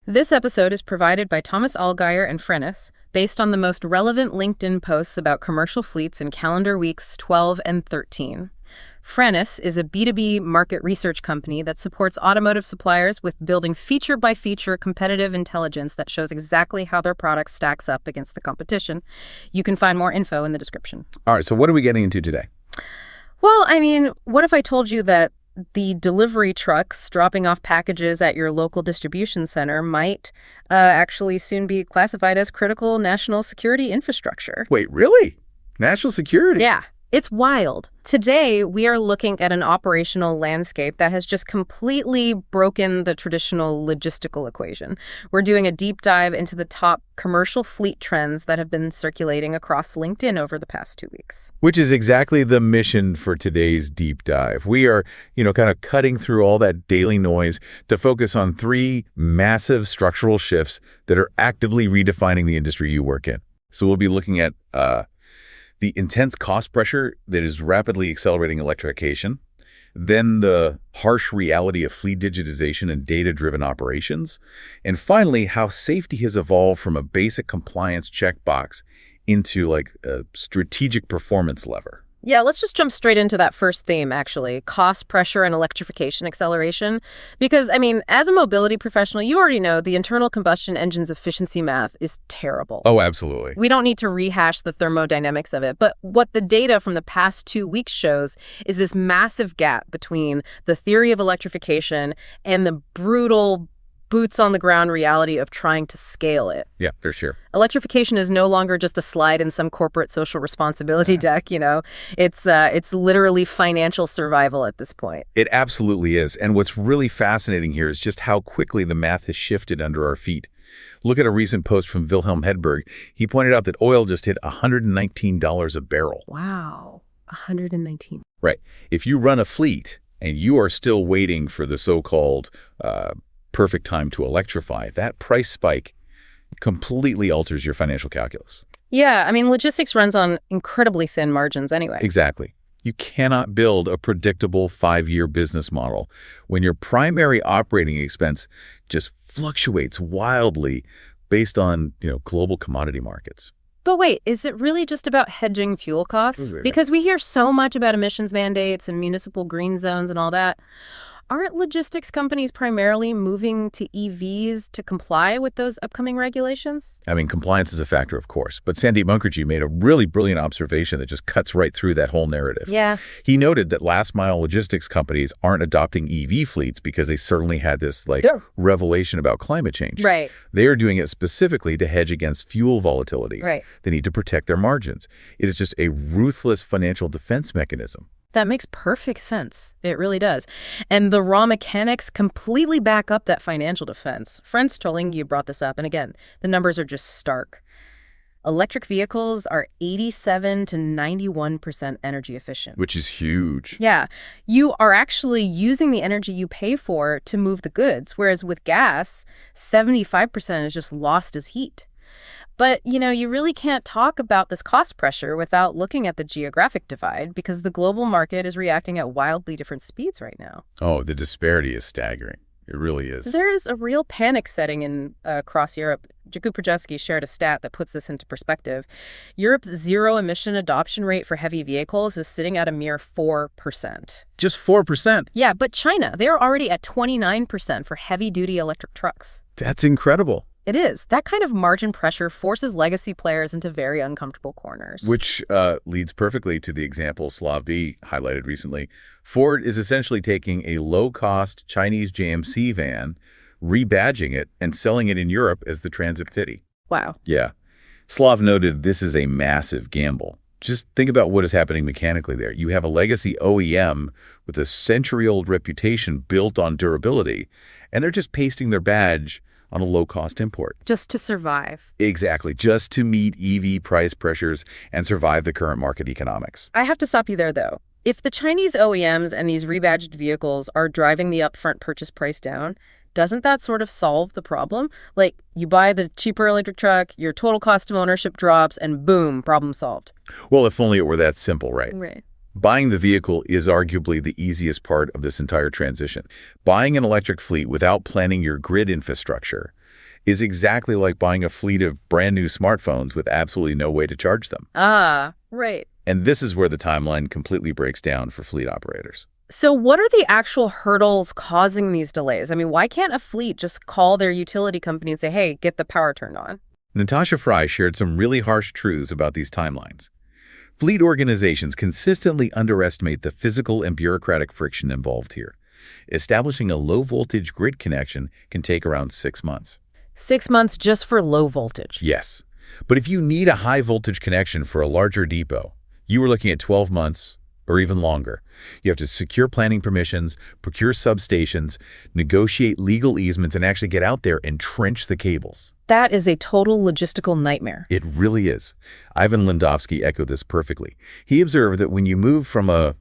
This episode is provided by Thomas Allgaier and Frennis, based on the most relevant LinkedIn posts about commercial fleets in calendar weeks 12 and 13. Frennis is a B2B market research company that supports automotive suppliers with building feature-by-feature competitive intelligence that shows exactly how their product stacks up against the competition. You can find more info in the description. All right, so what are we getting into today? Well, what if I told you that the delivery trucks dropping off packages at your local distribution center might actually soon be classified as critical national security infrastructure? Wait, really? National security? Yeah, it's wild. Today, we are looking at an operational landscape that has just completely broken the traditional logistical equation. We're doing a deep dive into the top commercial fleet trends that have been circulating across LinkedIn over the past 2 weeks. Which is exactly the mission for today's deep dive. We are, kind of cutting through all that daily noise to focus on 3 massive structural shifts that are actively redefining the industry you work in. So we'll be looking at the intense cost pressure that is rapidly accelerating electrification, then the harsh reality of fleet digitization and data-driven operations, and finally, how safety has evolved from a basic compliance checkbox into a strategic performance lever. Yeah, let's just jump straight into that first theme, actually, cost pressure and electrification acceleration. Because, as a mobility professional, you already know the internal combustion engine's efficiency math is terrible. Oh, absolutely. We don't need to rehash the thermodynamics of it. But what the data from the past 2 weeks shows is this massive gap between the theory of electrification and the brutal boots-on-the-ground reality of trying to scale it. Yeah, for sure. Electrification is no longer just a slide in some corporate social responsibility deck, It's literally financial survival at this point. It absolutely is. And what's really fascinating here is just how quickly the math has shifted under our feet. Look at a recent post from Wilhelm Hedberg. He pointed out that oil just hit $119 a barrel. Wow, $119. Right. If you run a fleet and you are still waiting for the so-called perfect time to electrify, that price spike completely alters your financial calculus. Yeah, logistics runs on incredibly thin margins anyway. Exactly. You cannot build a predictable 5-year business model when your primary operating expense just fluctuates wildly based on, global commodity markets. But wait, is it really just about hedging fuel costs? Because we hear so much about emissions mandates and municipal green zones and all that. Aren't logistics companies primarily moving to EVs to comply with those upcoming regulations? Compliance is a factor, of course. But Sandeep Mukherjee made a really brilliant observation that just cuts right through that whole narrative. Yeah. He noted that last-mile logistics companies aren't adopting EV fleets because they certainly had this, revelation about climate change. Right. They are doing it specifically to hedge against fuel volatility. Right. They need to protect their margins. It is just a ruthless financial defense mechanism. That makes perfect sense. It really does. And the raw mechanics completely back up that financial defense. Friends Tolling, you brought this up, and again, the numbers are just stark. Electric vehicles are 87 to 91% energy efficient. Which is huge. Yeah. You are actually using the energy you pay for to move the goods, whereas with gas, 75% is just lost as heat. But, you really can't talk about this cost pressure without looking at the geographic divide because the global market is reacting at wildly different speeds right now. Oh, the disparity is staggering. It really is. There's a real panic setting across Europe. Jakub Projaski shared a stat that puts this into perspective. Europe's zero-emission adoption rate for heavy vehicles is sitting at a mere 4%. Just 4%? Yeah, but China, they're already at 29% for heavy-duty electric trucks. That's incredible. It is. That kind of margin pressure forces legacy players into very uncomfortable corners. Which leads perfectly to the example Slav B highlighted recently. Ford is essentially taking a low-cost Chinese JMC van, rebadging it, and selling it in Europe as the Transit City. Wow. Yeah. Slav noted this is a massive gamble. Just think about what is happening mechanically there. You have a legacy OEM with a century-old reputation built on durability, and they're just pasting their badge on a low-cost import. Just to survive. Exactly. Just to meet EV price pressures and survive the current market economics. I have to stop you there, though. If the Chinese OEMs and these rebadged vehicles are driving the upfront purchase price down, doesn't that sort of solve the problem? You buy the cheaper electric truck, your total cost of ownership drops, and boom, problem solved. Well, if only it were that simple, right? Right. Buying the vehicle is arguably the easiest part of this entire transition. Buying an electric fleet without planning your grid infrastructure is exactly like buying a fleet of brand new smartphones with absolutely no way to charge them. Ah, right. And this is where the timeline completely breaks down for fleet operators. So what are the actual hurdles causing these delays? I mean, why can't a fleet just call their utility company and say, hey, get the power turned on? Natasha Fry shared some really harsh truths about these timelines. Fleet organizations consistently underestimate the physical and bureaucratic friction involved here. Establishing a low-voltage grid connection can take around 6 months. 6 months just for low voltage? Yes. But if you need a high-voltage connection for a larger depot, you are looking at 12 months or even longer. You have to secure planning permissions, procure substations, negotiate legal easements, and actually get out there and trench the cables. That is a total logistical nightmare. It really is. Ivan Lendowski echoed this perfectly. He observed that when you move from a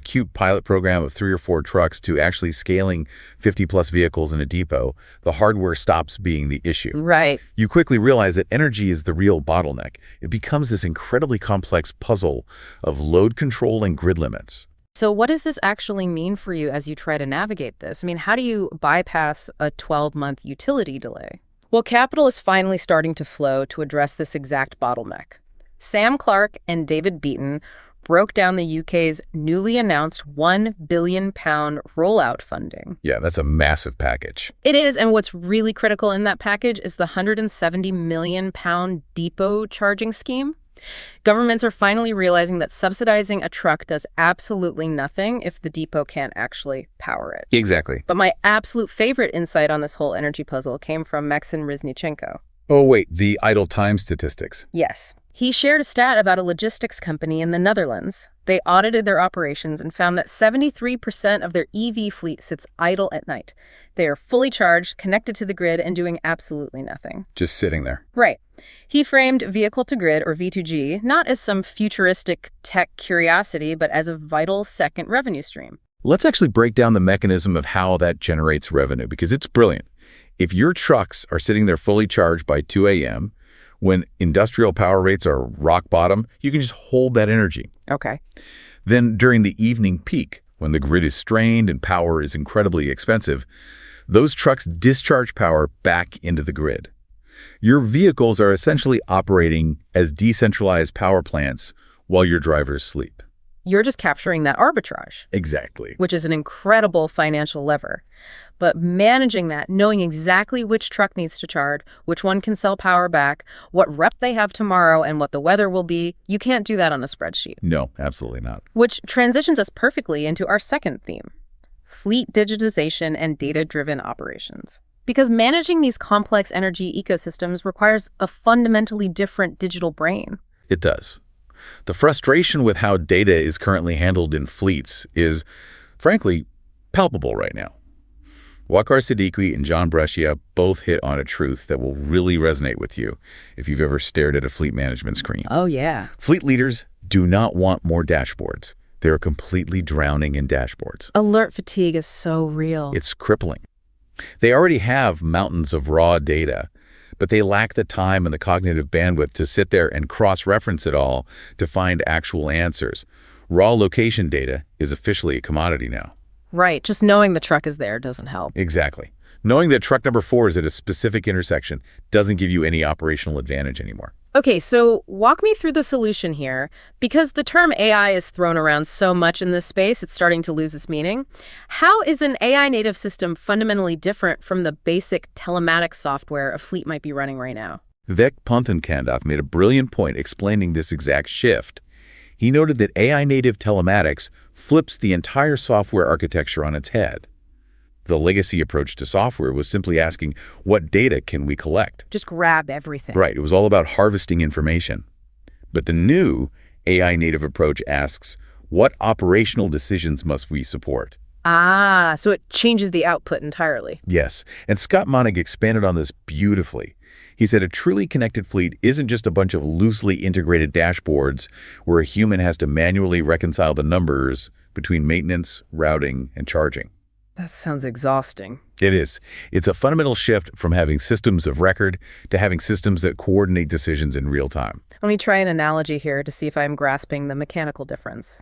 cute pilot program of 3 or 4 trucks to actually scaling 50-plus vehicles in a depot, the hardware stops being the issue. Right. You quickly realize that energy is the real bottleneck. It becomes this incredibly complex puzzle of load control and grid limits. So what does this actually mean for you as you try to navigate this? I mean, how do you bypass a 12-month utility delay? Well, capital is finally starting to flow to address this exact bottleneck. Sam Clark and David Beaton broke down the UK's newly announced £1 billion rollout funding. Yeah, that's a massive package. It is, and what's really critical in that package is the £170 million depot charging scheme. Governments are finally realizing that subsidizing a truck does absolutely nothing if the depot can't actually power it. Exactly. But my absolute favorite insight on this whole energy puzzle came from Maxim Riznichenko. Oh, wait, the idle time statistics. Yes. He shared a stat about a logistics company in the Netherlands. They audited their operations and found that 73% of their EV fleet sits idle at night. They are fully charged, connected to the grid, and doing absolutely nothing. Just sitting there. Right. He framed vehicle-to-grid, or V2G, not as some futuristic tech curiosity, but as a vital second revenue stream. Let's actually break down the mechanism of how that generates revenue, because it's brilliant. If your trucks are sitting there fully charged by 2 a.m., when industrial power rates are rock bottom, you can just hold that energy. Okay. Then during the evening peak, when the grid is strained and power is incredibly expensive, those trucks discharge power back into the grid. Your vehicles are essentially operating as decentralized power plants while your drivers sleep. You're just capturing that arbitrage. Exactly. Which is an incredible financial lever. But managing that, knowing exactly which truck needs to charge, which one can sell power back, what rep they have tomorrow, and what the weather will be, you can't do that on a spreadsheet. No, absolutely not. Which transitions us perfectly into our second theme, fleet digitization and data-driven operations. Because managing these complex energy ecosystems requires a fundamentally different digital brain. It does. The frustration with how data is currently handled in fleets is, frankly, palpable right now. Waqar Siddiqui and John Brescia both hit on a truth that will really resonate with you if you've ever stared at a fleet management screen. Oh, yeah. Fleet leaders do not want more dashboards. They are completely drowning in dashboards. Alert fatigue is so real. It's crippling. They already have mountains of raw data, but they lack the time and the cognitive bandwidth to sit there and cross-reference it all to find actual answers. Raw location data is officially a commodity now. Right. Just knowing the truck is there doesn't help. Exactly. Knowing that truck number 4 is at a specific intersection doesn't give you any operational advantage anymore. Okay, so walk me through the solution here. Because the term AI is thrown around so much in this space, it's starting to lose its meaning. How is an AI native system fundamentally different from the basic telematics software a fleet might be running right now? Vivek Panthankandath made a brilliant point explaining this exact shift. He noted that AI native telematics flips the entire software architecture on its head. The legacy approach to software was simply asking, what data can we collect? Just grab everything. Right. It was all about harvesting information. But the new AI native approach asks, what operational decisions must we support? Ah, so it changes the output entirely. Yes. And Scott Monig expanded on this beautifully. He said a truly connected fleet isn't just a bunch of loosely integrated dashboards where a human has to manually reconcile the numbers between maintenance, routing, and charging. That sounds exhausting. It is. It's a fundamental shift from having systems of record to having systems that coordinate decisions in real time. Let me try an analogy here to see if I'm grasping the mechanical difference.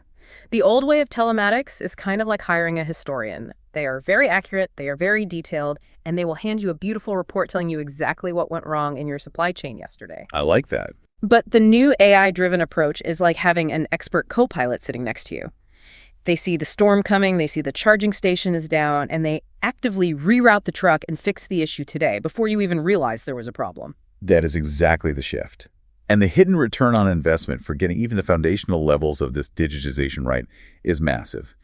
The old way of telematics is kind of like hiring a historian. They are very accurate, they are very detailed, and they will hand you a beautiful report telling you exactly what went wrong in your supply chain yesterday. I like that. But the new AI-driven approach is like having an expert co-pilot sitting next to you. They see the storm coming, they see the charging station is down, and they actively reroute the truck and fix the issue today before you even realize there was a problem. That is exactly the shift. And the hidden return on investment for getting even the foundational levels of this digitization right is massive.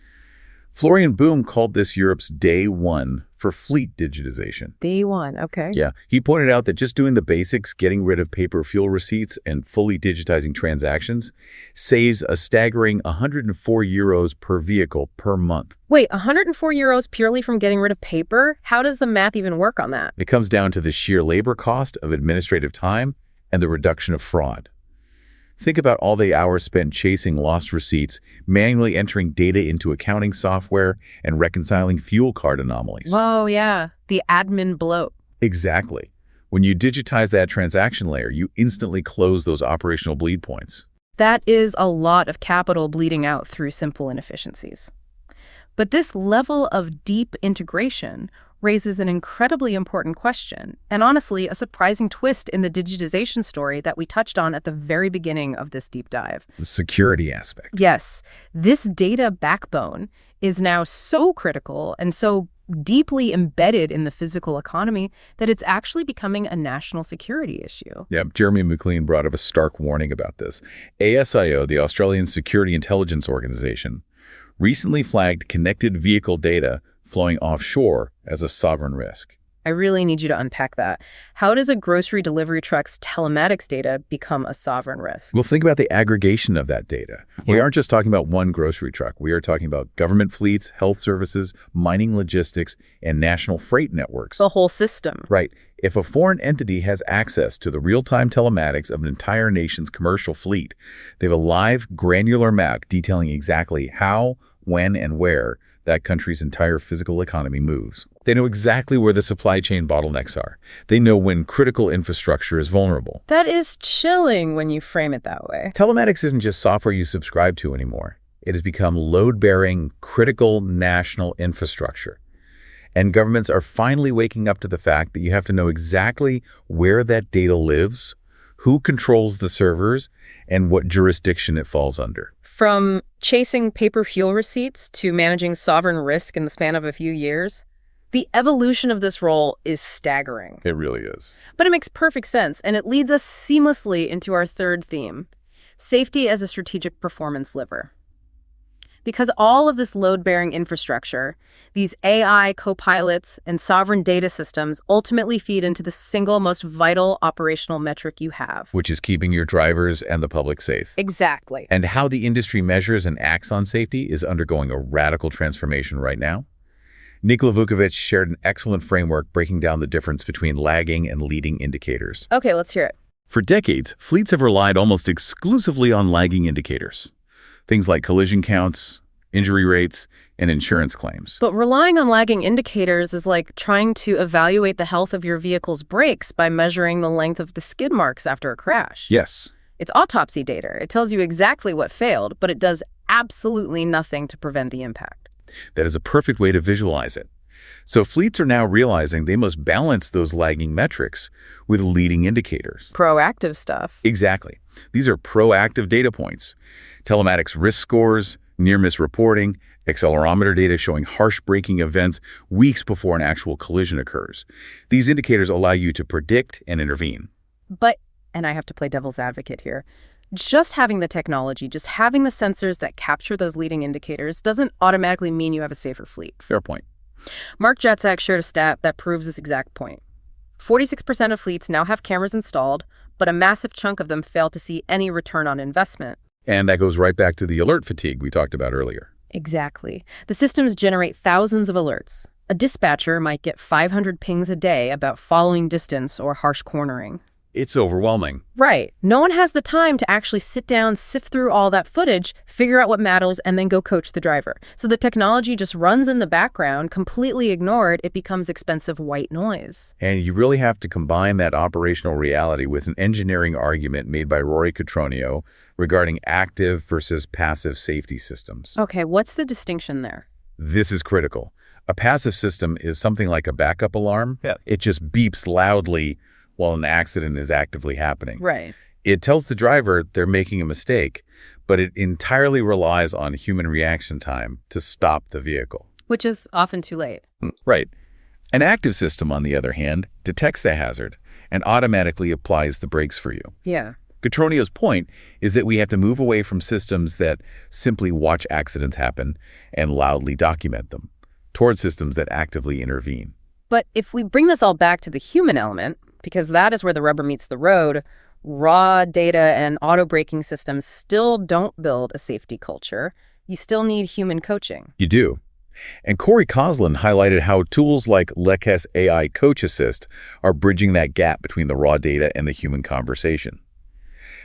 Florian Boom called this Europe's day one for fleet digitization. Day one, okay. Yeah, he pointed out that just doing the basics, getting rid of paper fuel receipts and fully digitizing transactions, saves a staggering 104 euros per vehicle per month. Wait, 104 euros purely from getting rid of paper? How does the math even work on that? It comes down to the sheer labor cost of administrative time and the reduction of fraud. Think about all the hours spent chasing lost receipts, manually entering data into accounting software, and reconciling fuel card anomalies. Whoa, yeah. The admin bloat. Exactly. When you digitize that transaction layer, you instantly close those operational bleed points. That is a lot of capital bleeding out through simple inefficiencies. But this level of deep integration raises an incredibly important question, and honestly, a surprising twist in the digitization story that we touched on at the very beginning of this deep dive. The security aspect. Yes, this data backbone is now so critical and so deeply embedded in the physical economy that it's actually becoming a national security issue. Yeah, Jeremy McLean brought up a stark warning about this. ASIO, the Australian Security Intelligence Organization, recently flagged connected vehicle data flowing offshore as a sovereign risk. I really need you to unpack that. How does a grocery delivery truck's telematics data become a sovereign risk? Well, think about the aggregation of that data. Yeah. We aren't just talking about one grocery truck. We are talking about government fleets, health services, mining logistics, and national freight networks. The whole system. Right. If a foreign entity has access to the real-time telematics of an entire nation's commercial fleet, they have a live, granular map detailing exactly how, when, and where that country's entire physical economy moves. They know exactly where the supply chain bottlenecks are. They know when critical infrastructure is vulnerable. That is chilling when you frame it that way. Telematics isn't just software you subscribe to anymore. It has become load-bearing, critical national infrastructure. And governments are finally waking up to the fact that you have to know exactly where that data lives, who controls the servers, and what jurisdiction it falls under. From chasing paper fuel receipts to managing sovereign risk in the span of a few years, the evolution of this role is staggering. It really is. But it makes perfect sense, and it leads us seamlessly into our third theme, safety as a strategic performance lever. Because all of this load-bearing infrastructure, these AI co-pilots and sovereign data systems ultimately feed into the single most vital operational metric you have. Which is keeping your drivers and the public safe. Exactly. And how the industry measures and acts on safety is undergoing a radical transformation right now. Nikola Vukovic shared an excellent framework breaking down the difference between lagging and leading indicators. Okay, let's hear it. For decades, fleets have relied almost exclusively on lagging indicators. Things like collision counts, injury rates, and insurance claims. But relying on lagging indicators is like trying to evaluate the health of your vehicle's brakes by measuring the length of the skid marks after a crash. Yes. It's autopsy data. It tells you exactly what failed, but it does absolutely nothing to prevent the impact. That is a perfect way to visualize it. So fleets are now realizing they must balance those lagging metrics with leading indicators. Proactive stuff. Exactly. These are proactive data points. Telematics risk scores, near-miss reporting, accelerometer data showing harsh braking events weeks before an actual collision occurs. These indicators allow you to predict and intervene. But, and I have to play devil's advocate here, just having the technology, just having the sensors that capture those leading indicators doesn't automatically mean you have a safer fleet. Fair point. Mark Jatzak shared a stat that proves this exact point. 46% of fleets now have cameras installed, but a massive chunk of them fail to see any return on investment. And that goes right back to the alert fatigue we talked about earlier. Exactly. The systems generate thousands of alerts. A dispatcher might get 500 pings a day about following distance or harsh cornering. It's overwhelming. Right. No one has the time to actually sit down, sift through all that footage, figure out what matters, and then go coach the driver. So the technology just runs in the background, completely ignored. It becomes expensive white noise. And you really have to combine that operational reality with an engineering argument made by Rory Cotroneo regarding active versus passive safety systems. Okay, what's the distinction there? This is critical. A passive system is something like a backup alarm. Yeah. It just beeps loudly while an accident is actively happening. Right. It tells the driver they're making a mistake, but it entirely relies on human reaction time to stop the vehicle. Which is often too late. Right. An active system, on the other hand, detects the hazard and automatically applies the brakes for you. Yeah. Cotronio's point is that we have to move away from systems that simply watch accidents happen and loudly document them, toward systems that actively intervene. But if we bring this all back to the human element, because that is where the rubber meets the road, raw data and auto-braking systems still don't build a safety culture. You still need human coaching. You do. And Corey Coslin highlighted how tools like Lekes AI Coach Assist are bridging that gap between the raw data and the human conversation.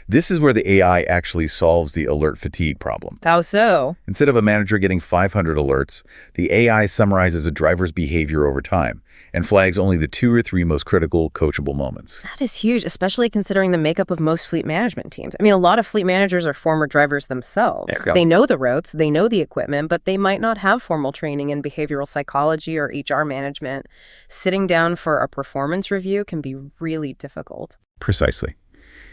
This is where the AI actually solves the alert fatigue problem. How so? Instead of a manager getting 500 alerts, the AI summarizes a driver's behavior over time and flags only the 2 or 3 most critical coachable moments. That is huge, especially considering the makeup of most fleet management teams. I mean, a lot of fleet managers are former drivers themselves. Yeah. They know the routes, they know the equipment, but they might not have formal training in behavioral psychology or HR management. Sitting down for a performance review can be really difficult. Precisely.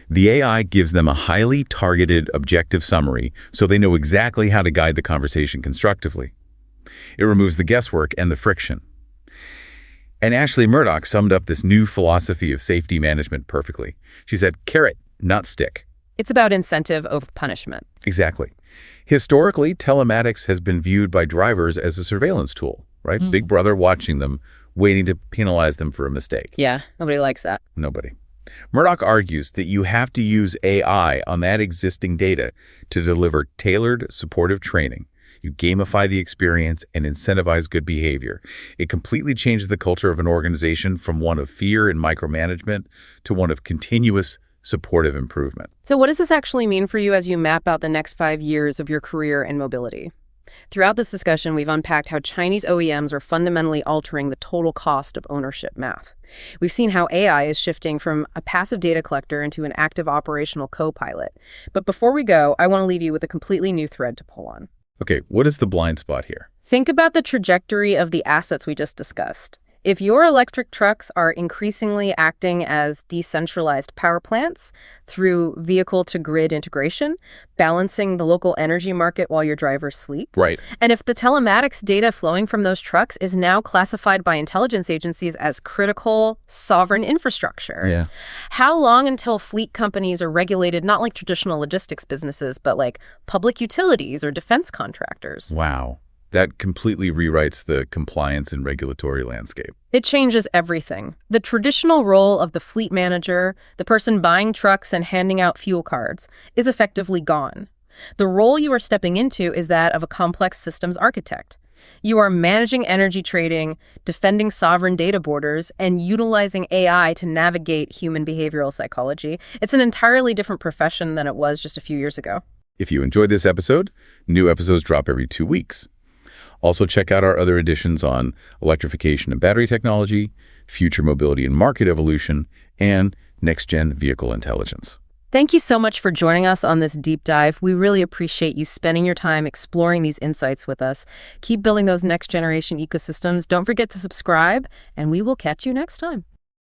The AI gives them a highly targeted, objective summary so they know exactly how to guide the conversation constructively. It removes the guesswork and the friction. And Ashley Murdoch summed up this new philosophy of safety management perfectly. She said, carrot, not stick. It's about incentive over punishment. Exactly. Historically, telematics has been viewed by drivers as a surveillance tool, right? Big brother watching them, waiting to penalize them for a mistake. Yeah, nobody likes that. Nobody. Murdoch argues that you have to use AI on that existing data to deliver tailored, supportive training. You gamify the experience and incentivize good behavior. It completely changes the culture of an organization from one of fear and micromanagement to one of continuous, supportive improvement. So what does this actually mean for you as you map out the next 5 years of your career in mobility? Throughout this discussion, we've unpacked how Chinese OEMs are fundamentally altering the total cost of ownership math. We've seen how AI is shifting from a passive data collector into an active operational co-pilot. But before we go, I want to leave you with a completely new thread to pull on. Okay, what is the blind spot here? Think about the trajectory of the assets we just discussed. If your electric trucks are increasingly acting as decentralized power plants through vehicle-to-grid integration, balancing the local energy market while your drivers sleep, Right. and if the telematics data flowing from those trucks is now classified by intelligence agencies as critical sovereign infrastructure, Yeah. how long until fleet companies are regulated not like traditional logistics businesses, but like public utilities or defense contractors? Wow. That completely rewrites the compliance and regulatory landscape. It changes everything. The traditional role of the fleet manager, the person buying trucks and handing out fuel cards, is effectively gone. The role you are stepping into is that of a complex systems architect. You are managing energy trading, defending sovereign data borders, and utilizing AI to navigate human behavioral psychology. It's an entirely different profession than it was just a few years ago. If you enjoyed this episode, new episodes drop every 2 weeks. Also, check out our other editions on electrification and battery technology, future mobility and market evolution, and next-gen vehicle intelligence. Thank you so much for joining us on this deep dive. We really appreciate you spending your time exploring these insights with us. Keep building those next-generation ecosystems. Don't forget to subscribe, and we will catch you next time.